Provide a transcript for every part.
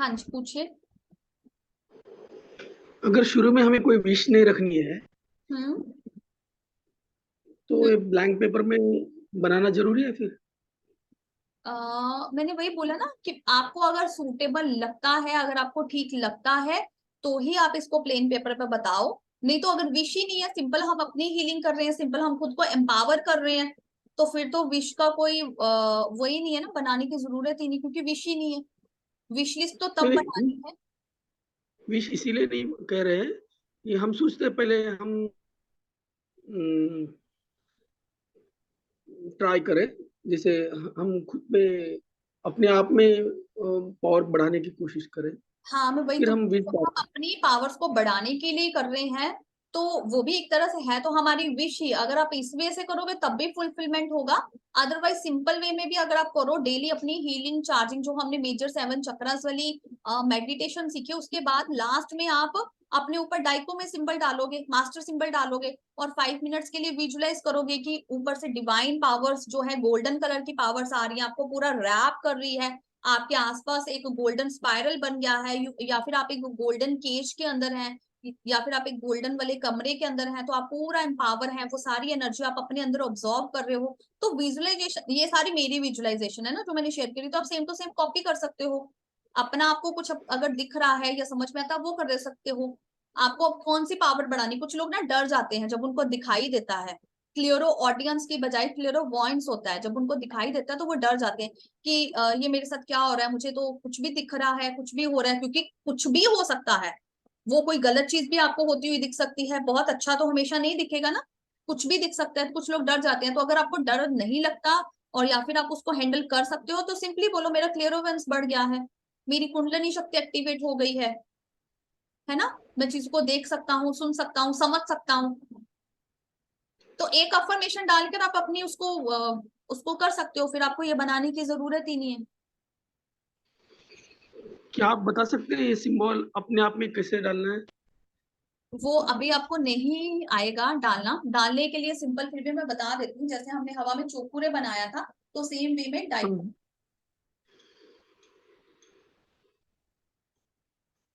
हाँ जी, पूछिए। अगर शुरू में हमें कोई विश नहीं रखनी है हम्म। तो हम्म। ये ब्लैंक पेपर में बनाना जरूरी है फिर? मैंने वही बोला ना कि आपको अगर सूटेबल लगता है, अगर आपको ठीक लगता है, तो ही आप इसको प्लेन पेपर पे बताओ। नहीं तो अगर विश ही नहीं है, सिंपल हम अपनी हीलिंग कर रहे हैं, सिंपल हम खुद को एम्पावर कर रहे हैं, तो फिर तो विश का कोई वही नहीं है ना, बनाने की जरूरत ही नहीं, क्योंकि विश ही नहीं है। विश लिस्ट तो नहीं तब नहीं, बनानी है। विश इसीलिए नहीं कह रहे हैं कि हम सोचते हैं पहले हम ट्राई करें, जैसे हम खुद में अपने आप में पावर बढ़ाने की कोशिश करें, हाँ, मैं वही फिर तो, हम विश हम अपनी पावर्स को बढ़ाने के लिए कर रहे हैं, तो वो भी एक तरह से है तो हमारी विश ही। अगर आप इस वे से करोगे तब भी फुलफिलमेंट होगा। अदरवाइज सिंपल वे में भी अगर आप करो, डेली अपनी हीलिंग चार्जिंग, जो हमने मेजर 7 चक्रास वाली मेडिटेशन सीखी, उसके बाद लास्ट में आप अपने ऊपर डाइको में सिंबल डालोगे, मास्टर सिंबल डालोगे, और 5 मिनट्स के लिए विजुलाइज करोगे कि ऊपर से डिवाइन पावर्स जो है, गोल्डन कलर की पावर्स आ रही है, आपको पूरा रैप कर रही है। आपके आसपास एक गोल्डन स्पाइरल बन गया है, या फिर आप एक गोल्डन केज के अंदर हैं, या फिर आप एक गोल्डन वाले कमरे के अंदर हैं, तो आप पूरा एम्पावर हैं, वो सारी एनर्जी आप अपने अंदर ऑब्जॉर्व कर रहे हो। तो विजुअलाइजेशन, ये सारी मेरी विजुअलाइजेशन है ना जो मैंने शेयर करी, तो आप सेम टू सेम कॉपी कर सकते हो। अपना आपको कुछ अगर दिख रहा है या समझ में आता है, वो कर सकते हो। आपको अब कौन सी पावर बढ़ानी, कुछ लोग ना डर जाते हैं जब उनको दिखाई देता है। क्लियरो ऑडियंस की बजाय क्लियरो वॉइस होता है, जब उनको दिखाई देता है तो वो डर जाते हैं कि ये मेरे साथ क्या हो रहा है, मुझे तो कुछ भी दिख रहा है, कुछ भी हो रहा है, क्योंकि कुछ भी हो सकता है। वो कोई गलत चीज भी आपको होती हुई दिख सकती है, बहुत अच्छा तो हमेशा नहीं दिखेगा ना, कुछ भी दिख सकता है, तो कुछ लोग डर जाते हैं। तो अगर आपको डर नहीं लगता, और या फिर आप उसको हैंडल कर सकते हो, तो सिंपली बोलो मेरा क्लियरोवेंस बढ़ गया है, मेरी कुंडलिनी शक्ति एक्टिवेट हो गई है ना, मैं चीज को देख सकता हूँ, सुन सकता हूँ, समझ सकता हूँ। तो एक अफर्मेशन डालकर आप अपनी उसको कर सकते हो, फिर आपको ये बनाने की जरूरत ही नहीं है। क्या आप बता सकते हैं ये सिंबल अपने आप में कैसे डालना है? वो अभी आपको नहीं आएगा डालना, डालने के लिए सिंपल फिर भी मैं बता देती हूँ, जैसे हमने हवा में चोखुरे बनाया था, तो सेम वे में डाइको। हम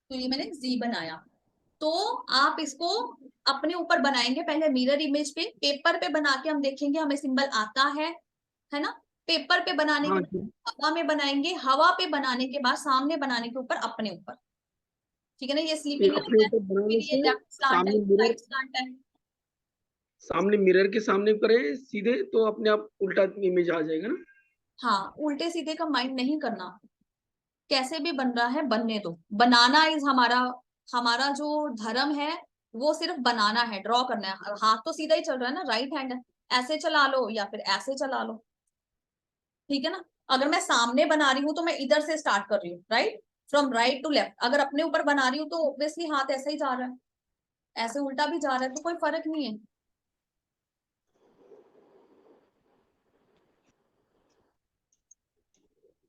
तो ये मैंने जी बनाया। तो आप इसको अपने ऊपर बनाएंगे, पहले मिरर इमेज पे, पेपर पे बना के हम देखेंगे हमें सिंबल आता है ना। पेपर पे बनाने के हाँ बाद जी। हवा में बनाएंगे, हवा पे बनाने के बाद सामने बनाने के ऊपर अपने ऊपर। ठीक है ना, ये ये स्लीपिंग अपने लाइन है, ऊपर बनाने फिर ये से लेफ्ट स्लांट है, सामने मिरर, राइट स्लांट है। सामने मिरर के सामने करें सीधे तो अपने आप उल्टा इमेज आ जाएगा ना? हाँ, उल्टे सीधे का माइंड नहीं करना, कैसे भी बन रहा है बनने दो। बनाना इज हमारा, हमारा जो धर्म है, वो सिर्फ बनाना है, ड्रॉ करना है। हाथ तो सीधा ही चल रहा है ना, राइट हैंड है, ऐसे चला लो या फिर ऐसे चला लो। ठीक है ना। अगर मैं सामने बना रही हूँ तो मैं इधर से स्टार्ट कर रही हूँ, right, from right to left. अगर अपने ऊपर बना रही हूँ तो ऑब्वियसली हाथ ऐसे ही जा रहा है, ऐसे उल्टा भी जा रहा है, तो कोई फर्क नहीं है।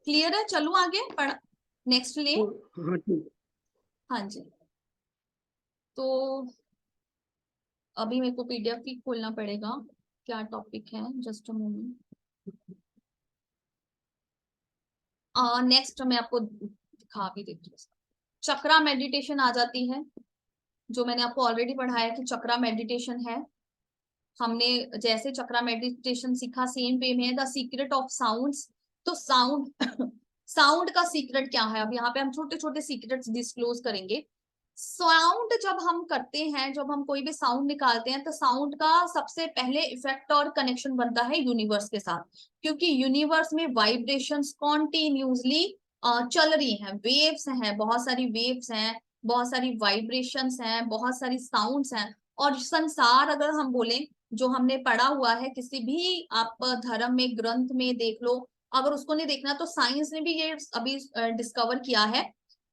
क्लियर है, चलू आगे पढ़, नेक्स्ट लिए। तो हाँ ठीक। हाँ जी। तो अभी मेरे को पीडीएफ ही खोलना पड़ेगा, क्या टॉपिक है, जस्ट अ मोमेंट। नेक्स्ट मैं आपको दिखा भी देती हूँ। चक्रा मेडिटेशन आ जाती है, जो मैंने आपको ऑलरेडी पढ़ाया कि चक्रा मेडिटेशन है। हमने जैसे चक्रा मेडिटेशन सीखा, सेम वे में द सीक्रेट ऑफ साउंड्स। तो साउंड साउंड का सीक्रेट क्या है, अब यहाँ पे हम छोटे छोटे सीक्रेट्स डिस्क्लोज करेंगे। साउंड जब हम करते हैं, जब हम कोई भी साउंड निकालते हैं, तो साउंड का सबसे पहले इफेक्ट और कनेक्शन बनता है यूनिवर्स के साथ, क्योंकि यूनिवर्स में वाइब्रेशंस कॉन्टिन्यूसली चल रही हैं, वेव्स हैं, बहुत सारी वेव्स हैं, बहुत सारी वाइब्रेशंस हैं, बहुत सारी साउंड्स हैं। और संसार अगर हम बोलें, जो हमने पढ़ा हुआ है, किसी भी आप धर्म में ग्रंथ में देख लो, अगर उसको नहीं देखना तो साइंस ने भी ये अभी डिस्कवर किया है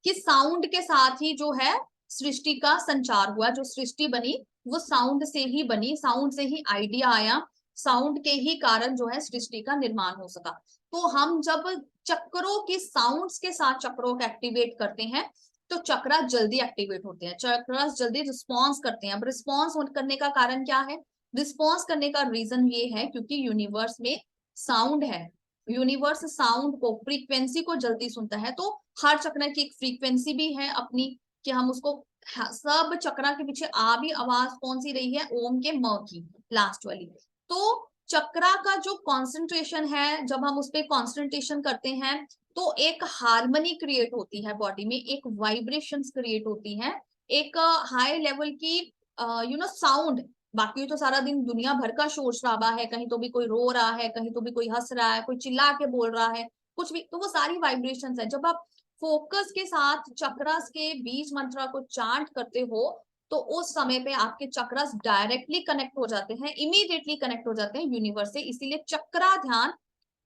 कि साउंड के साथ ही जो है सृष्टि का संचार हुआ, जो सृष्टि बनी वो साउंड से ही बनी, साउंड से ही आइडिया आया, साउंड के ही कारण जो है सृष्टि का निर्माण हो सका। तो हम जब चक्रों की साउंड्स के साथ चक्रों को एक्टिवेट करते हैं, तो चक्रा जल्दी एक्टिवेट होते हैं, चक्रा जल्दी रिस्पॉन्स करते हैं। अब रिस्पॉन्स करने का कारण क्या है, रिस्पॉन्स करने का रीजन ये है क्योंकि यूनिवर्स में साउंड है, यूनिवर्स साउंड को, फ्रीक्वेंसी को जल्दी सुनता है। तो हर चक्र की एक फ्रीक्वेंसी भी है अपनी, कि हम उसको सब चक्र के पीछे आ भी आवाज कौन सी रही है, ओम के म की लास्ट वाली। तो चक्रा का जो कॉन्सेंट्रेशन है, जब हम उस पर कॉन्सेंट्रेशन करते हैं तो एक हार्मनी क्रिएट होती है बॉडी में, एक वाइब्रेशंस क्रिएट होती है, एक हाई लेवल की साउंड। बाकी तो सारा दिन दुनिया भर का शोर शराबा है, कहीं तो भी कोई रो रहा है, कहीं तो भी कोई हंस रहा है, कोई चिल्ला के बोल रहा है, कुछ भी, तो वो सारी वाइब्रेशंस है। जब आप फोकस के साथ चक्रास के बीज मंत्र को चांट करते हो तो उस समय पे आपके चक्रास डायरेक्टली कनेक्ट हो जाते हैं, इमीडिएटली कनेक्ट हो जाते हैं यूनिवर्स से। इसीलिए चक्रा ध्यान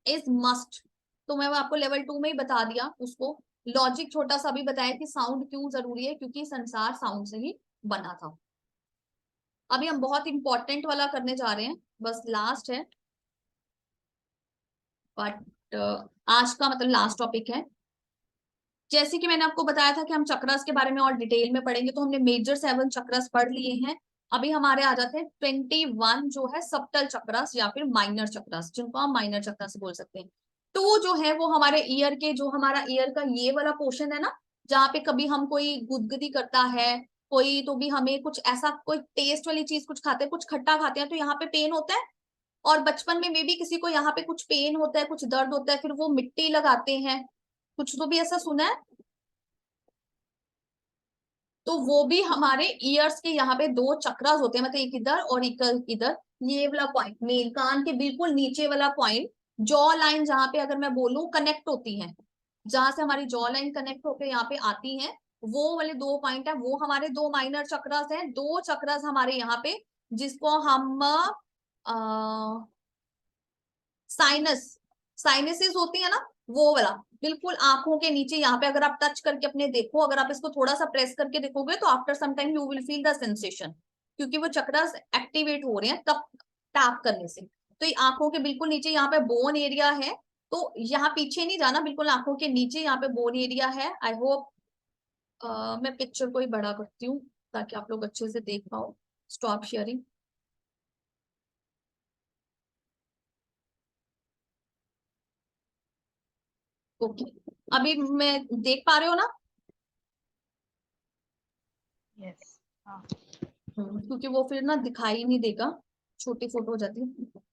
इज मस्ट। तो मैं आपको लेवल 2 में ही बता दिया, उसको लॉजिक छोटा सा भी बताया कि साउंड क्यों जरूरी है, क्योंकि संसार साउंड से ही बना था। अभी हम बहुत इंपॉर्टेंट वाला करने जा रहे हैं, बस लास्ट है, बट आज का मतलब लास्ट टॉपिक है। जैसे कि मैंने आपको बताया था कि हम चक्रस के बारे में और डिटेल में पढ़ेंगे, तो हमने मेजर 7 चक्रस पढ़ लिए हैं। अभी हमारे आ जाते हैं 21 जो है सबटल चक्रस या फिर माइनर चक्रस, जिनको हम माइनर चक्रस बोल सकते हैं। तो जो है वो हमारे ईयर के, जो हमारा ईयर का ये वाला पोर्शन है ना, जहाँ पे कभी हम कोई गुदगुदी करता है, कोई तो भी हमें कुछ ऐसा कोई टेस्ट वाली चीज कुछ खाते हैं, कुछ खट्टा खाते हैं, तो यहाँ पे पेन होता है। और बचपन में मे भी किसी को यहाँ पे कुछ पेन होता है, कुछ दर्द होता है, फिर वो मिट्टी लगाते हैं, कुछ तो भी ऐसा सुना है। तो वो भी हमारे ईयर्स के यहाँ पे 2 चक्रास होते हैं, मतलब एक इधर और एक इधर। ये वाला पॉइंट मेन कान के बिल्कुल नीचे वाला पॉइंट, जॉ लाइन जहाँ पे अगर मैं बोलूं कनेक्ट होती है, जहां से हमारी जॉ लाइन कनेक्ट होकर यहाँ पे आती है, वो वाले 2 पॉइंट है, वो हमारे 2 माइनर चक्रास हैं। 2 चक्रास हमारे यहाँ पे, जिसको हम साइनस, साइनसिस होती है ना, वो वाला बिल्कुल आंखों के नीचे यहाँ पे अगर आप टच करके अपने देखो, अगर आप इसको थोड़ा सा प्रेस करके देखोगे तो after some time you will feel the sensation, क्योंकि वो चक्रास एक्टिवेट हो रहे हैं तब टैप करने से। तो ये आंखों के बिल्कुल नीचे यहाँ पे बोन एरिया है। तो यहाँ पीछे नहीं जाना, बिल्कुल आंखों के नीचे यहाँ पे बोन एरिया है। आई होप मैं पिक्चर को ही बड़ा करती हूँ ताकि आप लोग अच्छे से देख पाओ। Stop sharing. ओके, अभी मैं देख पा रहे हो ना? यस। हाँ। क्योंकि वो फिर ना दिखाई नहीं देगा, छोटी फोटो हो जाती है।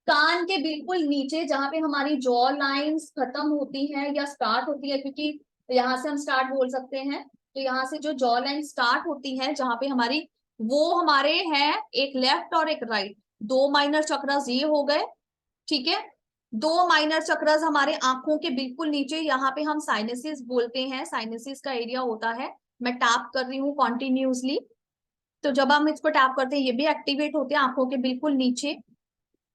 कान के बिल्कुल नीचे जहाँ पे हमारी जॉ लाइंस खत्म होती हैं या स्टार्ट होती है, क्योंकि यहाँ से हम स्टार्ट बोल सकते हैं, तो यहाँ से जो जॉ लाइन स्टार्ट होती है जहाँ पे हमारी, वो हमारे हैं एक लेफ्ट और एक राइट, 2 माइनर चक्रास ये हो गए। ठीक है, 2 माइनर चक्रास हमारे आंखों के बिल्कुल नीचे, यहाँ पे हम साइनेसिस बोलते हैं, साइनेसिस का एरिया होता है। मैं टैप कर रही हूँ कॉन्टिन्यूसली, तो जब हम इसको टैप करते हैं ये भी एक्टिवेट होते हैं आंखों के बिल्कुल नीचे।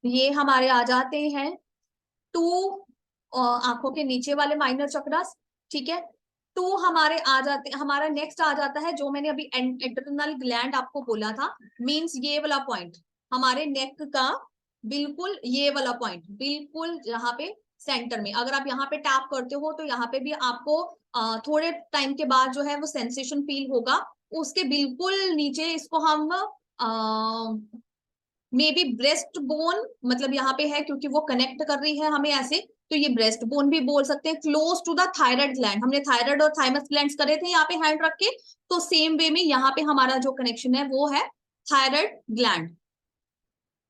ये हमारे आ जाते हैं 2 आंखों के नीचे वाले माइनर चक्रास। ठीक है, 2 हमारे आ जाते, हमारा नेक्स्ट आ जाता है जो मैंने अभी एड्रेनल ग्लैंड आपको बोला था, मींस ये वाला पॉइंट हमारे नेक का, बिल्कुल ये वाला पॉइंट, बिल्कुल यहाँ पे सेंटर में। अगर आप यहाँ पे टैप करते हो तो यहाँ पे भी आपको थोड़े टाइम के बाद जो है वो सेंसेशन फील होगा। उसके बिल्कुल नीचे इसको हम मे बी ब्रेस्ट बोन, मतलब यहाँ पे है क्योंकि वो कनेक्ट कर रही है हमें ऐसे, तो ये ब्रेस्ट बोन भी बोल सकते हैं। Close to the thyroid gland, हमने थायराइड और थाइमस ग्लैंड्स करे थे यहाँ पे हैंड रख के, तो सेम वे में यहाँ पे हमारा जो कनेक्शन है वो है थायराइड ग्लैंड।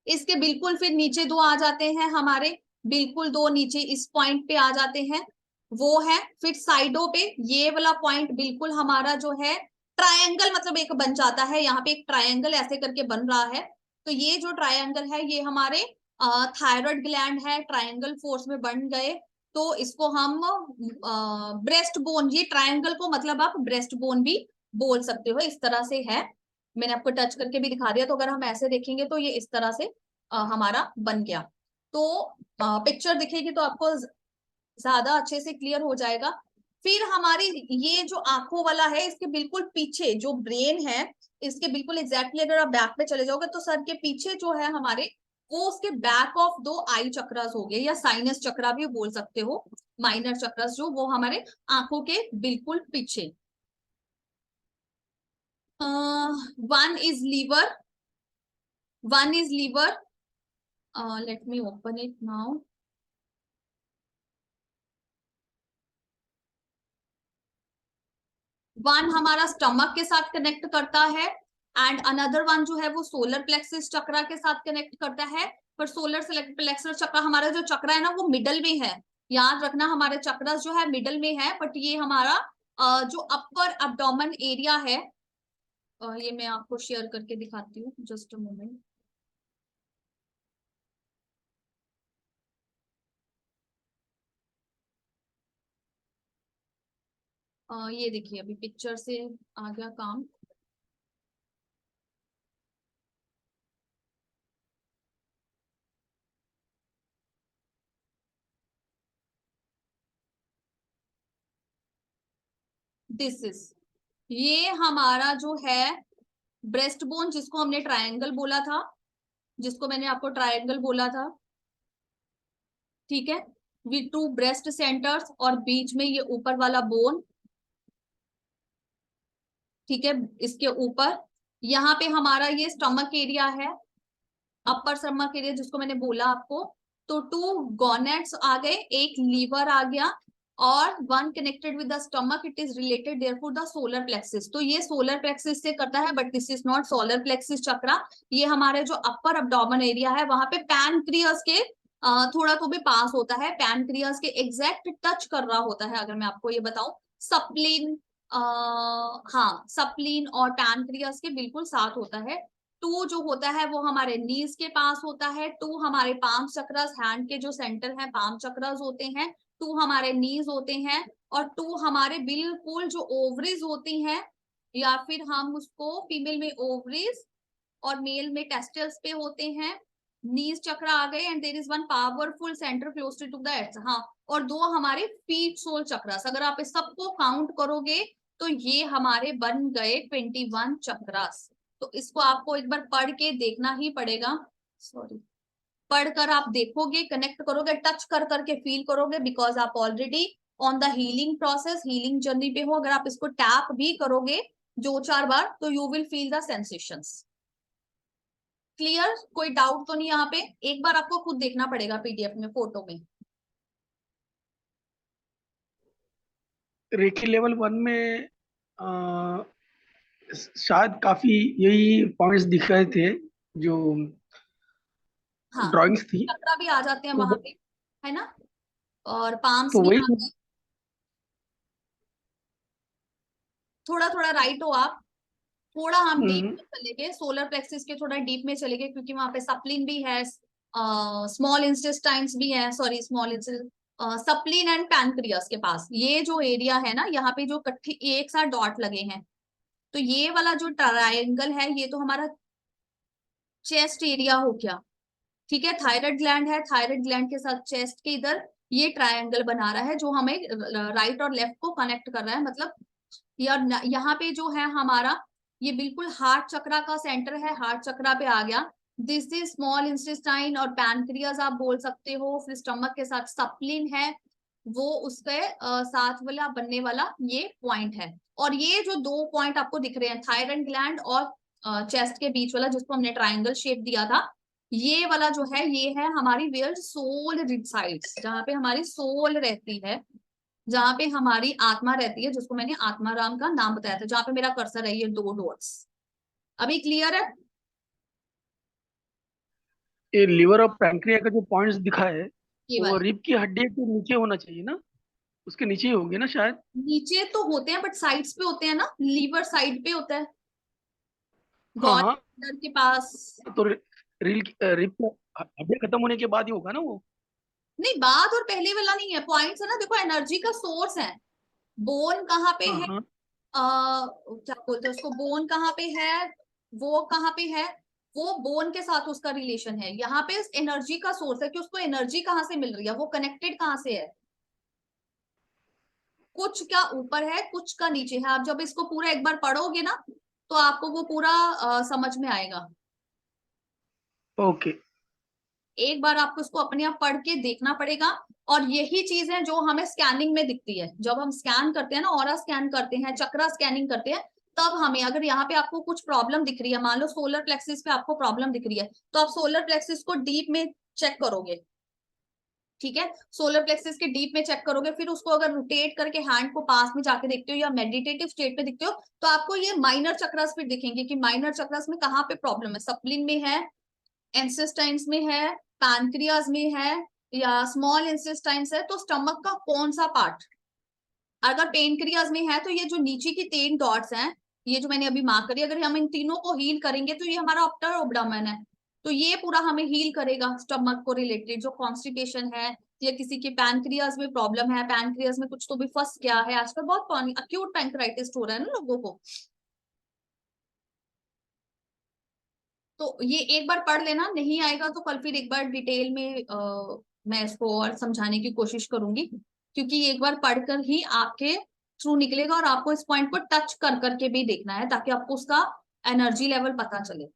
इसके बिल्कुल फिर नीचे 2 आ जाते हैं हमारे, बिल्कुल 2 नीचे इस पॉइंट पे आ जाते हैं, वो है फिर साइडों पे ये वाला पॉइंट बिल्कुल हमारा जो है ट्रायंगल, मतलब एक बन जाता है, यहाँ पे एक ट्रायंगल ऐसे करके बन रहा है। तो ये जो ट्रायंगल है ये हमारे थायराइड ग्लैंड है, ट्रायंगल फोर्स में बन गए। तो इसको हम ब्रेस्ट बोन, ये ट्रायंगल को मतलब आप ब्रेस्ट बोन भी बोल सकते हो, इस तरह से है। मैंने आपको टच करके भी दिखा दिया, तो अगर हम ऐसे देखेंगे तो ये इस तरह से हमारा बन गया। तो पिक्चर दिखेगी तो आपको ज्यादा अच्छे से क्लियर हो जाएगा। फिर हमारी ये जो आंखों वाला है, इसके बिल्कुल पीछे जो ब्रेन है, इसके बिल्कुल एग्जैक्टली अगर आप बैक पे चले जाओगे तो सर के पीछे जो है हमारे, वो उसके बैक ऑफ 2 आई चक्रास हो गए, या साइनस चक्रा भी बोल सकते हो, माइनर चक्रास जो वो हमारे आंखों के बिल्कुल पीछे। 1 is liver, 1 is liver. Let me open it now. One हमारा स्टमक के साथ कनेक्ट करता है एंड अनदर वन जो है वो सोलर प्लेक्सिस चक्रा के साथ कनेक्ट करता है। पर सोलर प्लेक्सिस चक्रा, हमारा जो चक्रा है ना वो मिडल में है, याद रखना हमारे चक्रा जो है मिडल में है। बट ये हमारा जो अपर एब्डोमेन एरिया है, ये मैं आपको शेयर करके दिखाती हूँ, जस्ट अ मोमेंट। ये देखिए अभी पिक्चर से आ गया काम। दिस इज, ये हमारा जो है ब्रेस्ट बोन, जिसको हमने ट्रायंगल बोला था, जिसको मैंने आपको ट्रायंगल बोला था, ठीक है, विद टू ब्रेस्ट सेंटर्स और बीच में ये ऊपर वाला बोन, ठीक है, इसके ऊपर यहाँ पे हमारा ये स्टमक एरिया है, अपर स्टमक एरिया जिसको मैंने बोला आपको। तो टू गोनेट्स आ गए, एक लीवर आ गया और one connected with the stomach, it is related therefore the solar plexus. तो ये सोलर प्लेक्सिस से करता है, but this is not solar plexus chakra. ये हमारे जो अपर अब्डोमेन एरिया है वहां पे पैनक्रियास के थोड़ा तो भी पास होता है, पैनक्रियास के एग्जैक्ट टच कर रहा होता है। अगर मैं आपको ये बताऊं, सप्लीन, हाँ सप्लीन और पैनक्रियास के बिल्कुल साथ होता है। टू जो होता है वो हमारे नीज के पास होता है, टू हमारे पाम चक्रस, हैंड के जो सेंटर है पाम चक्रस होते हैं, टू हमारे नीज होते हैं, और टू हमारे बिल्कुल जो ओवरीज होती हैं, या फिर हम उसको फीमेल में ओवरीज और मेल में टेस्टल्स पे होते हैं। नीज चक्र आ गए and there is one powerful centre close to the एट्स, हाँ, और दो हमारे फीट सोल चक्रस। अगर आप इस सबको काउंट करोगे तो ये हमारे बन गए 21 चक्रस। तो इसको आपको एक बार पढ़ के देखना ही पड़ेगा, सॉरी, पढ़कर आप देखोगे, कनेक्ट करोगे, टच कर करके फील करोगे, बिकॉज आप already on the healing process, healing journey पे हो। अगर आप इसको टैप भी करोगे 2-4 बार तो you will feel the sensations. Clear? कोई डाउट तो नहीं यहाँ पे? एक बार आपको खुद देखना पड़ेगा पीडीएफ में, फोटो में। रेकी लेवल 1 में आ, शायद काफी यही पॉइंट्स दिख रहे थे जो हाँ, ड्राइंग्स थी। चक्रा भी आ जाते हैं तो वहां पे, है ना, और पाम्स तो भी वही, आ गए। थोड़ा थोड़ा राइट हो आप, थोड़ा हम डीप हम्म, में चले गए, सोलर प्लेक्सिस के थोड़ा डीप में चले गए, क्योंकि वहां पे सप्लिन भी है, स्मॉल इंटेस्टाइन्स भी है, sorry small spleen and pancreas के पास ये जो एरिया है ना, यहाँ पे जो कट्ठी एक साथ डॉट लगे हैं, तो ये वाला जो ट्रायंगल है ये तो हमारा चेस्ट एरिया हो गया, ठीक है। थायराइड ग्लैंड है, थायराइड ग्लैंड के साथ चेस्ट के इधर ये ट्रायंगल बना रहा है जो हमें राइट और लेफ्ट को कनेक्ट कर रहा है। मतलब यार यहाँ पे जो है हमारा ये बिल्कुल हार्ट चक्रा का सेंटर है, हार्ट चक्रा पे आ गया। दिस इज स्मॉल इंटेस्टाइन और पैनक्रियाज आप बोल सकते हो। फिर स्टमक के साथ सप्लिन है, वो उसके साथ वाला बनने वाला ये पॉइंट है। और ये जो दो पॉइंट आपको दिख रहे हैं, थायराइड ग्लैंड और चेस्ट के बीच वाला जिसको हमने ट्राइंगल शेप दिया था, ये वाला जो है ये है हमारी वेयर सोल रिसाइड्स, जहाँ पे हमारी सोल रहती है, जहां पे हमारी आत्मा रहती है, जिसको मैंने आत्माराम का नाम बताया था, जहां पे मेरा कर्सर है ये 2 डॉट्स। अभी क्लियर है? ये लिवर और पैंक्रिया का जो पॉइंट्स दिखा है ये वो वाले रिब की हड्डी के नीचे होना चाहिए ना, उसके नीचे ही होंगे ना शायद। नीचे तो होते हैं बट साइड्स पे होते हैं ना, लीवर साइड पे होता है, हाँ गॉल हाँ, के पास। तो रिब हड्डी खत्म होने के बाद ही होगा ना वो। नहीं, बाद और पहले वाला नहीं है, पॉइंट्स है ना, देखो एनर्जी का सोर्स है। बोन कहाँ पे हाँ है, हाँ, क्या बोलते हैं उसको, बोन कहाँ पे है, वो कहाँ पे है, वो बोन के साथ उसका रिलेशन है। यहाँ पे एनर्जी का सोर्स है कि उसको एनर्जी कहाँ से मिल रही है, वो कनेक्टेड कहाँ से है, कुछ का ऊपर है कुछ का नीचे है। आप जब इसको पूरा एक बार पढ़ोगे ना तो आपको वो पूरा समझ में आएगा। ओके। एक बार आपको इसको अपने आप पढ़ के देखना पड़ेगा। और यही चीज है जो हमें स्कैनिंग में दिखती है, जब हम स्कैन करते हैं ना, ऑरा स्कैन करते हैं, चक्रा स्कैनिंग करते हैं, तब हमें अगर यहाँ पे आपको कुछ प्रॉब्लम दिख रही है, मान लो सोलर प्लेक्सिस पे आपको प्रॉब्लम दिख रही है, तो आप सोलर प्लेक्सिस को डीप में चेक करोगे, ठीक है। सोलर प्लेक्सस के डीप में चेक करोगे, फिर उसको अगर रोटेट करके हैंड को पास में जाके देखते हो या मेडिटेटिव स्टेट में दिखते हो, तो आपको ये माइनर चक्रास फिर दिखेंगे कि माइनर चक्रास में कहाँ पे प्रॉब्लम है, सप्लिन में है, इंटेस्टाइन्स में है, पैनक्रियाज में है, या स्मॉल इंटेस्टाइन्स है, तो स्टमक का कौन सा पार्ट। अगर पेनक्रियाज में है तो ये जो नीचे की 3 डॉट्स हैं, ये जो मैंने अभी मार्क करी, अगर हम इन तीनों को हील करेंगे तो ये हमारा अपर एब्डोमेन है, तो ये पूरा हमें हील करेगा स्टमक को रिलेटेड। जो कॉन्स्टिपेशन है या किसी के पैनक्रियाज में प्रॉब्लम है, पैनक्रियाज में कुछ तो भी फंस गया है, आजकल बहुत अक्यूट पैंक्राइटिस हो रहा है ना लोगों को, तो ये एक बार पढ़ लेना, नहीं आएगा तो कल फिर एक बार डिटेल में मैं इसको और समझाने की कोशिश करूंगी, क्योंकि एक बार पढ़कर ही आपके थ्रू निकलेगा, और आपको इस पॉइंट को टच कर करके भी देखना है ताकि आपको उसका एनर्जी लेवल पता चले,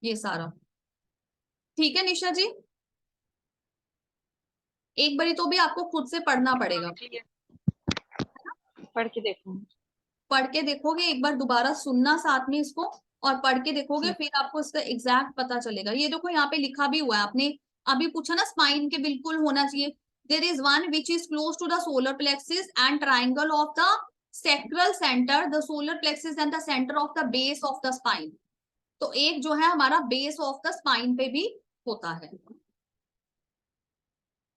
ये सारा। ठीक है निशा जी, एक बारी तो भी आपको खुद से पढ़ना पड़ेगा, पढ़ के देखूंगी। पढ़ के देखोगे एक बार, दोबारा सुनना साथ में इसको, और पढ़ के देखोगे, फिर आपको इसका एग्जैक्ट पता चलेगा। ये देखो यहाँ पे लिखा भी हुआ है, आपने अभी पूछा ना स्पाइन के बिल्कुल होना चाहिए, there is one which is close to the solar plexus and triangle of the sacral centre, the solar plexus and the centre of the base of the spine. तो एक जो है हमारा बेस ऑफ द स्पाइन पे भी होता है,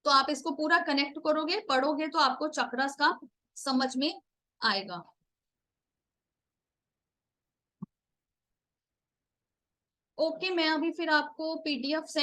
तो आप इसको पूरा कनेक्ट करोगे, पढ़ोगे, तो आपको चक्रस का समझ में आएगा। ओके, मैं अभी फिर आपको पीडीएफ सेंड